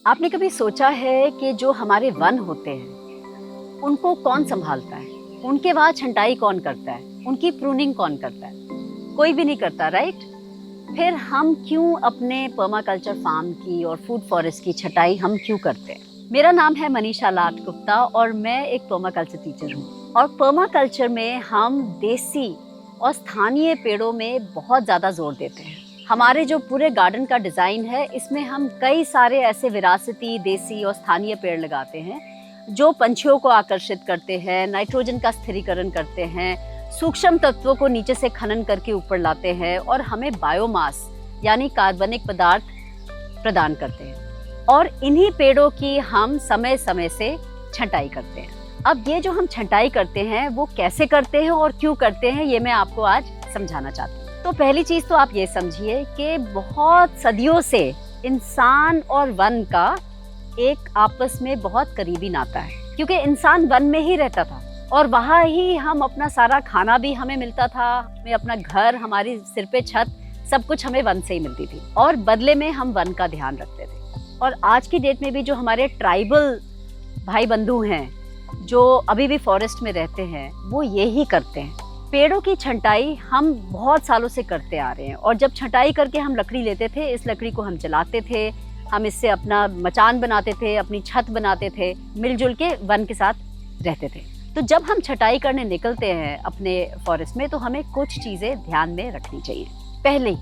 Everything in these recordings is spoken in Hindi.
आपने कभी सोचा है कि जो हमारे वन होते हैं उनको कौन संभालता है? उनके वहाँ छंटाई कौन करता है? उनकी प्रूनिंग कौन करता है? कोई भी नहीं करता, राइट? फिर हम क्यों अपने पर्माकल्चर फार्म की और फूड फॉरेस्ट की छटाई हम क्यों करते हैं? मेरा नाम है मनीषा लाट गुप्ता और मैं एक पर्माकल्चर टीचर हूँ। और पर्माकल्चर में हम देसी और स्थानीय पेड़ों में बहुत ज़्यादा जोर देते हैं। हमारे जो पूरे गार्डन का डिज़ाइन है, इसमें हम कई सारे ऐसे विरासती, देसी और स्थानीय पेड़ लगाते हैं जो पंछियों को आकर्षित करते हैं, नाइट्रोजन का स्थिरीकरण करते हैं, सूक्ष्म तत्वों को नीचे से खनन करके ऊपर लाते हैं और हमें बायोमास यानी कार्बनिक पदार्थ प्रदान करते हैं। और इन्हीं पेड़ों की हम समय समय से छंटाई करते हैं। अब ये जो हम छंटाई करते हैं वो कैसे करते हैं और क्यों करते हैं, ये मैं आपको आज समझाना चाहती हूँ। तो पहली चीज़ तो आप ये समझिए कि बहुत सदियों से इंसान और वन का एक आपस में बहुत करीबी नाता है, क्योंकि इंसान वन में ही रहता था और वहाँ ही हम अपना सारा खाना भी हमें मिलता था, हमें अपना घर, हमारी सिर पे छत, सब कुछ हमें वन से ही मिलती थी और बदले में हम वन का ध्यान रखते थे। और आज की डेट में भी जो हमारे ट्राइबल भाई बंधु हैं जो अभी भी फॉरेस्ट में रहते हैं, वो यही करते हैं। पेड़ों की छंटाई हम बहुत सालों से करते आ रहे हैं और जब छंटाई करके हम लकड़ी लेते थे, इस लकड़ी को हम जलाते थे, हम इससे अपना मचान बनाते थे, अपनी छत बनाते थे, मिलजुल के वन के साथ रहते थे। तो जब हम छंटाई करने निकलते हैं अपने फॉरेस्ट में, तो हमें कुछ चीज़ें ध्यान में रखनी चाहिए। पहले,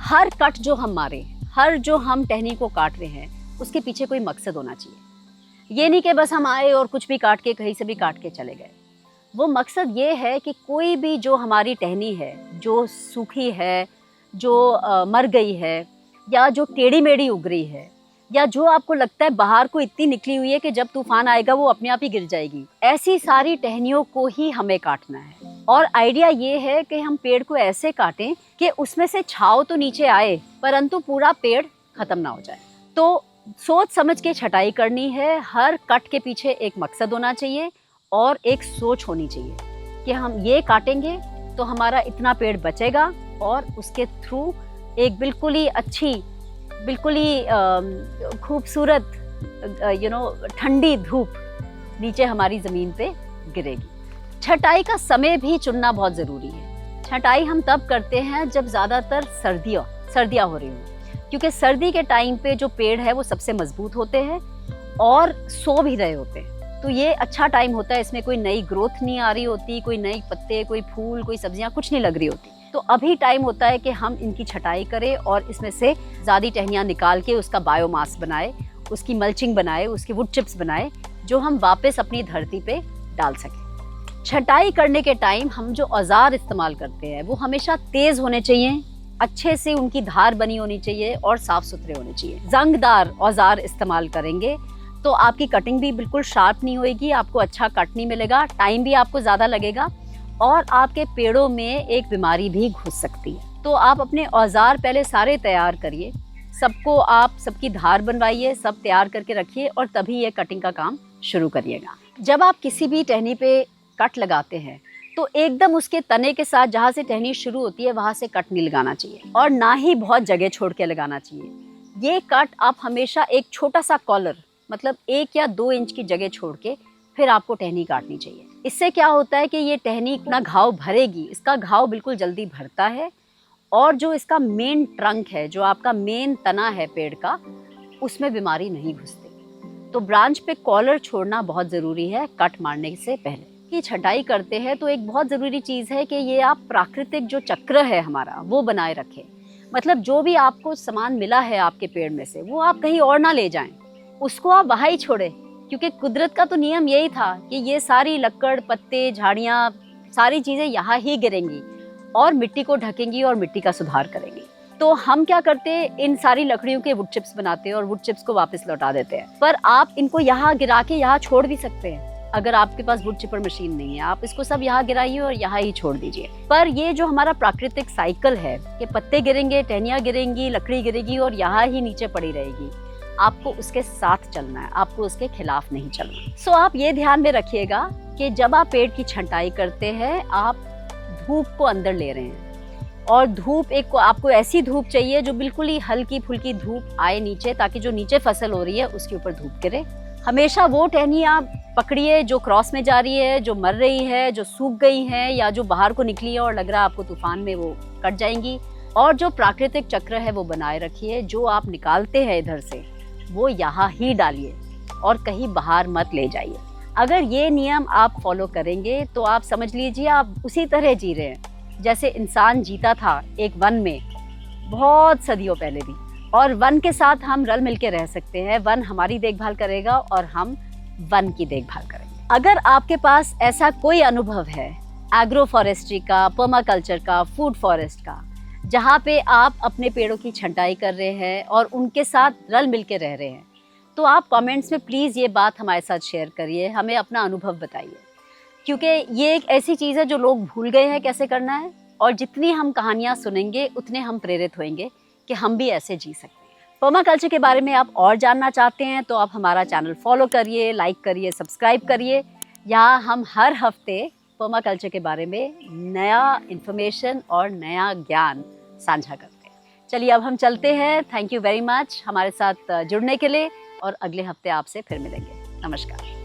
हर कट जो हम मारे, हर जो हम टहनी को काट रहे हैं, उसके पीछे कोई मकसद होना चाहिए। ये नहीं कि बस हम आए और कुछ भी काट के कहीं से भी काट के चले गए। वो मकसद ये है कि कोई भी जो हमारी टहनी है, जो सूखी है, जो मर गई है, या जो टेढ़ी मेढ़ी उग रही है, या जो आपको लगता है बाहर को इतनी निकली हुई है कि जब तूफान आएगा वो अपने आप ही गिर जाएगी, ऐसी सारी टहनियों को ही हमें काटना है। और आइडिया ये है कि हम पेड़ को ऐसे काटें कि उसमें से छांव तो नीचे आए, परंतु पूरा पेड़ खत्म ना हो जाए। तो सोच समझ के छटाई करनी है। हर कट के पीछे एक मकसद होना चाहिए और एक सोच होनी चाहिए कि हम ये काटेंगे तो हमारा इतना पेड़ बचेगा और उसके थ्रू एक बिल्कुल ही अच्छी, बिल्कुल ही खूबसूरत ठंडी धूप नीचे हमारी ज़मीन पे गिरेगी। छटाई का समय भी चुनना बहुत ज़रूरी है। छटाई हम तब करते हैं जब ज़्यादातर सर्दियाँ हो रही हों, क्योंकि सर्दी के टाइम पे जो पेड़ है वो सबसे मजबूत होते हैं और सो भी रहे होते हैं। तो ये अच्छा टाइम होता है, इसमें कोई नई ग्रोथ नहीं आ रही होती, कोई नई पत्ते, कोई फूल, कोई सब्जियां कुछ नहीं लग रही होती। तो अभी टाइम होता है कि हम इनकी छटाई करें और इसमें से ज़्यादा टहनियाँ निकाल के उसका बायोमास बनाए, उसकी मल्चिंग बनाए, उसके वुड चिप्स बनाए, जो हम वापस अपनी धरती पे डाल सकें। छटाई करने के टाइम हम जो औजार इस्तेमाल करते हैं वो हमेशा तेज़ होने चाहिए, अच्छे से उनकी धार बनी होनी चाहिए और साफ़ सुथरे होने चाहिए। जंगदार औजार इस्तेमाल करेंगे तो आपकी कटिंग भी बिल्कुल शार्प नहीं होएगी, आपको अच्छा कट नहीं मिलेगा, टाइम भी आपको ज़्यादा लगेगा और आपके पेड़ों में एक बीमारी भी घुस सकती है। तो आप अपने औजार पहले सारे तैयार करिए, सबको आप सबकी धार बनवाइए, सब तैयार करके रखिए और तभी ये कटिंग का काम शुरू करिएगा। जब आप किसी भी टहनी पे कट लगाते हैं तो एकदम उसके तने के साथ जहाँ से टहनी शुरू होती है वहाँ से कट नहीं लगाना चाहिए और ना ही बहुत जगह छोड़ के लगाना चाहिए। ये कट आप हमेशा एक छोटा सा कॉलर, मतलब 1 या 2 इंच की जगह छोड़ के फिर आपको टहनी काटनी चाहिए। इससे क्या होता है कि ये टहनी अपना घाव भरेगी, इसका घाव बिल्कुल जल्दी भरता है और जो इसका मेन ट्रंक है, जो आपका मेन तना है पेड़ का, उसमें बीमारी नहीं घुसती। तो ब्रांच पे कॉलर छोड़ना बहुत ज़रूरी है कट मारने से पहले। कि छटाई करते हैं तो एक बहुत ज़रूरी चीज़ है कि ये आप प्राकृतिक जो चक्र है हमारा वो बनाए रखें। मतलब जो भी आपको सामान मिला है आपके पेड़ में से, वो आप कहीं और ना ले जाएं, उसको आप वहाँ ही छोड़ें, क्योंकि कुदरत का तो नियम यही था कि ये सारी लकड़, पत्ते, झाड़ियाँ, सारी चीज़ें यहाँ ही गिरेंगी और मिट्टी को ढकेंगी और मिट्टी का सुधार करेंगी। तो हम क्या करते हैं, इन सारी लकड़ियों के वुड चिप्स बनाते हैं और वुड चिप्स को वापस लौटा देते हैं। पर आप इनको यहाँ गिरा के यहाँ छोड़ भी सकते हैं। अगर आपके पास वुड चिपर मशीन नहीं है, आप इसको सब यहाँ गिराइए और यहाँ ही छोड़ दीजिए। पर ये जो हमारा प्राकृतिक साइकिल है कि पत्ते गिरेंगे, टहनियाँ गिरेंगी, लकड़ी गिरेगी और यहाँ ही नीचे पड़ी रहेगी, आपको उसके साथ चलना है, आपको उसके खिलाफ नहीं चलना। सो आप ये ध्यान में रखिएगा कि जब आप पेड़ की छंटाई करते हैं, आप धूप को अंदर ले रहे हैं। और धूप एक आपको ऐसी धूप चाहिए जो बिल्कुल ही हल्की फुल्की धूप आए नीचे, ताकि जो नीचे फसल हो रही है उसके ऊपर धूप गिरे। हमेशा वो टहनियाँ पकड़िए जो क्रॉस में जा रही है, जो मर रही है, जो सूख गई है, या जो बाहर को निकली है और लग रहा है आपको तूफान में वो कट जाएंगी। और जो प्राकृतिक चक्र है वो बनाए रखिए। जो आप निकालते हैं इधर से वो यहाँ ही डालिए और कहीं बाहर मत ले जाइए। अगर ये नियम आप फॉलो करेंगे तो आप समझ लीजिए आप उसी तरह जी रहे हैं जैसे इंसान जीता था एक वन में बहुत सदियों पहले भी। और वन के साथ हम रल मिल के रह सकते हैं। वन हमारी देखभाल करेगा और हम वन की देखभाल करेंगे। अगर आपके पास ऐसा कोई अनुभव है एग्रो फॉरेस्ट्री का, पर्माकल्चर का, फूड फॉरेस्ट का, जहाँ पे आप अपने पेड़ों की छंटाई कर रहे हैं और उनके साथ रल मिल के रह रहे हैं, तो आप कमेंट्स में प्लीज़ ये बात हमारे साथ शेयर करिए, हमें अपना अनुभव बताइए। क्योंकि ये एक ऐसी चीज़ है जो लोग भूल गए हैं कैसे करना है, और जितनी हम कहानियाँ सुनेंगे उतने हम प्रेरित होंगे कि हम भी ऐसे जी सकते हैं। पर्माकल्चर के बारे में आप और जानना चाहते हैं तो आप हमारा चैनल फॉलो करिए, लाइक करिए, सब्सक्राइब करिए। यहाँ हम हर हफ्ते पर्माकल्चर के बारे में नया इन्फॉर्मेशन और नया ज्ञान साझा करते हैं। चलिए अब हम चलते हैं। थैंक यू वेरी मच हमारे साथ जुड़ने के लिए, और अगले हफ्ते आपसे फिर मिलेंगे। नमस्कार।